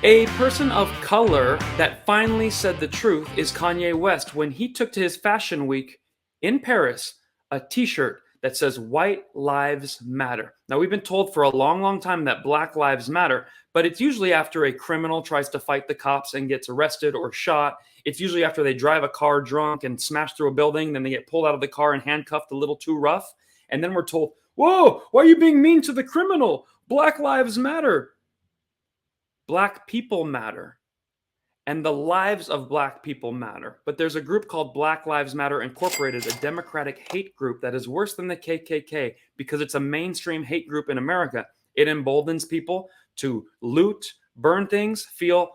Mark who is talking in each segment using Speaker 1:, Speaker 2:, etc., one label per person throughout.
Speaker 1: A person of color that finally said the truth is Kanye West when he took to his fashion week in Paris a t-shirt that says White Lives Matter. Now, we've been told for a long, long time that Black Lives Matter, but it's usually after a criminal tries to fight the cops and gets arrested or shot. It's usually after they drive a car drunk and smash through a building, then they get pulled out of the car and handcuffed a little too rough. And then we're told, whoa, why are you being mean to the criminal? Black Lives Matter. Black people matter, and the lives of Black people matter. But there's a group called Black Lives Matter Incorporated, a Democratic hate group that is worse than the KKK because it's a mainstream hate group in America. It emboldens people to loot, burn things, feel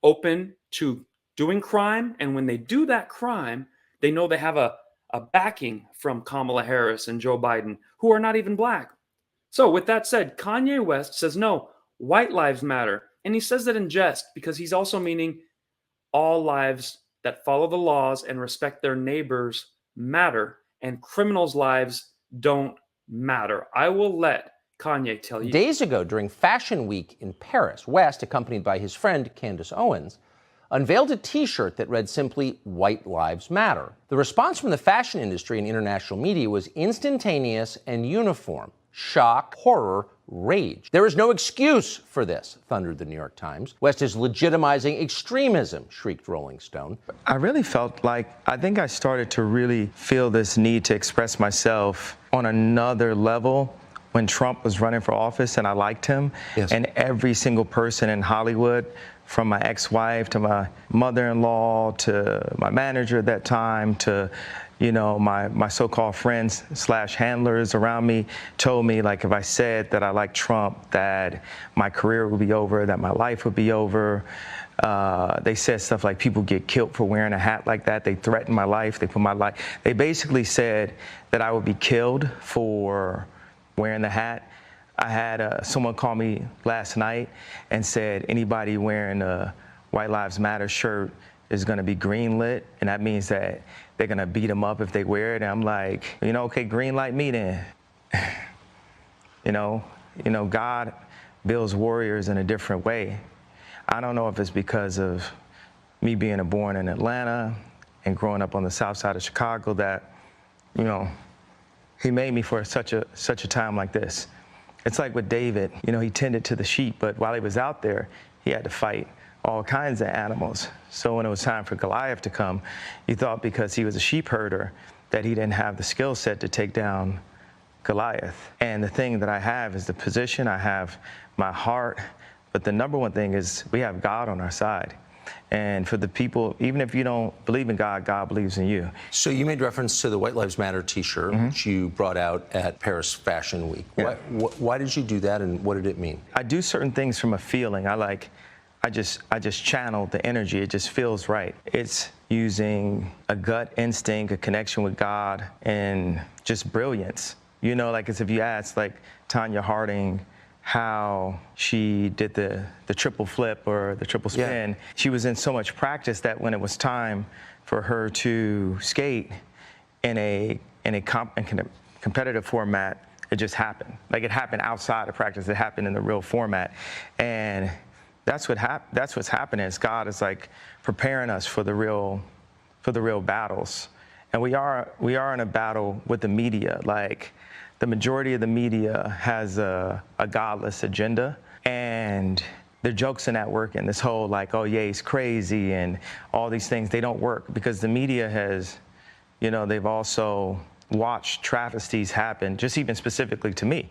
Speaker 1: open to doing crime. And when they do that crime, they know they have a backing from Kamala Harris and Joe Biden, who are not even Black. So with that said, Kanye West says, no, White lives matter. And he says that in jest because he's also meaning all lives that follow the laws and respect their neighbors matter, and criminals' lives don't matter. I will let Kanye tell you.
Speaker 2: Days ago, during Fashion Week in Paris, West, accompanied by his friend Candace Owens, unveiled a T-shirt that read simply, White Lives Matter. The response from the fashion industry and international media was instantaneous and uniform. Shock, horror, rage. There is no excuse for this, thundered the New York Times. West is legitimizing extremism, shrieked Rolling Stone.
Speaker 3: I really felt like, I think I started to really feel this need to express myself on another level when Trump was running for office and I liked him.
Speaker 2: Yes.
Speaker 3: And every single person in Hollywood, from my ex-wife to my mother-in-law to my manager at that time to my so-called friends / handlers around me told me, like, if I said that I like Trump, that my career would be over, that my life would be over. They said stuff like people get killed for wearing a hat like that. They threatened my life. They basically said that I would be killed for wearing the hat. I had someone call me last night and said anybody wearing a White Lives Matter shirt is going to be greenlit, and that means that they're going to beat them up if they wear it. And I'm like, okay, green light me then. God builds warriors in a different way. I don't know if it's because of me being born in Atlanta and growing up on the south side of Chicago that, he made me for such a time like this. It's like with David, he tended to the sheep, but while he was out there, he had to fight all kinds of animals. So when it was time for Goliath to come, he thought because he was a sheep herder that he didn't have the skill set to take down Goliath. And the thing that I have is the position, I have my heart, but the number one thing is we have God on our side. And for the people, even if you don't believe in God, God believes in you.
Speaker 2: So you made reference to the White Lives Matter T-shirt, which you brought out at Paris Fashion Week.
Speaker 3: Yeah.
Speaker 2: Why did you do that, and what did it mean?
Speaker 3: I do certain things from a feeling. I just channel the energy. It just feels right. It's using a gut instinct, a connection with God, and just brilliance. As if you asked, like, Tanya Harding how she did the triple flip or the triple spin. Yeah. She was in so much practice that when it was time for her to skate in a competitive format, it just happened. Like, it happened outside of practice. It happened in the real format. And that's what's happening is God is like preparing us for the real battles. And we are in a battle with the media. Like, the majority of the media has a godless agenda, and their jokes are not working. This whole like, oh yeah, he's crazy and all these things, they don't work because the media has, they've also watched travesties happen, just even specifically to me,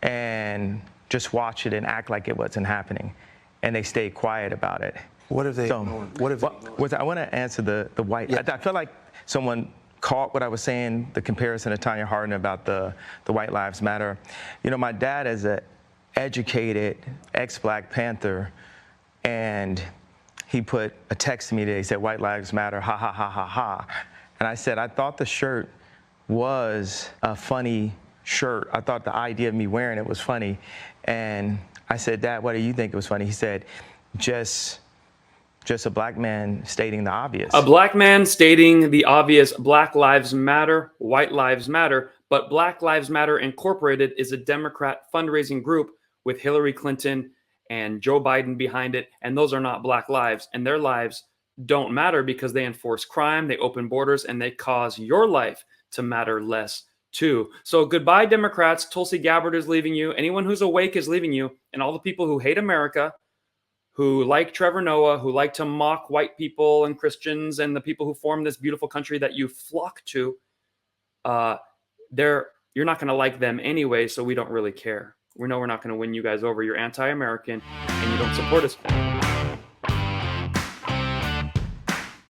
Speaker 3: and just watch it and act like it wasn't happening. And they stay quiet about it.
Speaker 2: What have they?
Speaker 3: I want to answer the white. Yeah. I feel like someone caught what I was saying, the comparison to Tanya Harding about the White Lives Matter. My dad is an educated ex-Black Panther, and he put a text to me today. He said, White Lives Matter, ha, ha, ha, ha, ha. And I said, I thought the shirt was a funny shirt. I thought the idea of me wearing it was funny. And I said, Dad, what do you think it was funny? He said, just a Black man stating the obvious.
Speaker 1: A Black man stating the obvious. Black Lives Matter, White Lives Matter, but Black Lives Matter Incorporated is a Democrat fundraising group with Hillary Clinton and Joe Biden behind it, and those are not black lives, and their lives don't matter because they enforce crime, they open borders, and they cause your life to matter less too. So goodbye, Democrats. Tulsi Gabbard is leaving you. Anyone who's awake is leaving you, and all the people who hate America, who like Trevor Noah, who like to mock white people and Christians and the people who form this beautiful country that you flock to, you're not going to like them anyway, so we don't really care. We know we're not going to win you guys over. You're anti-American and you don't support us.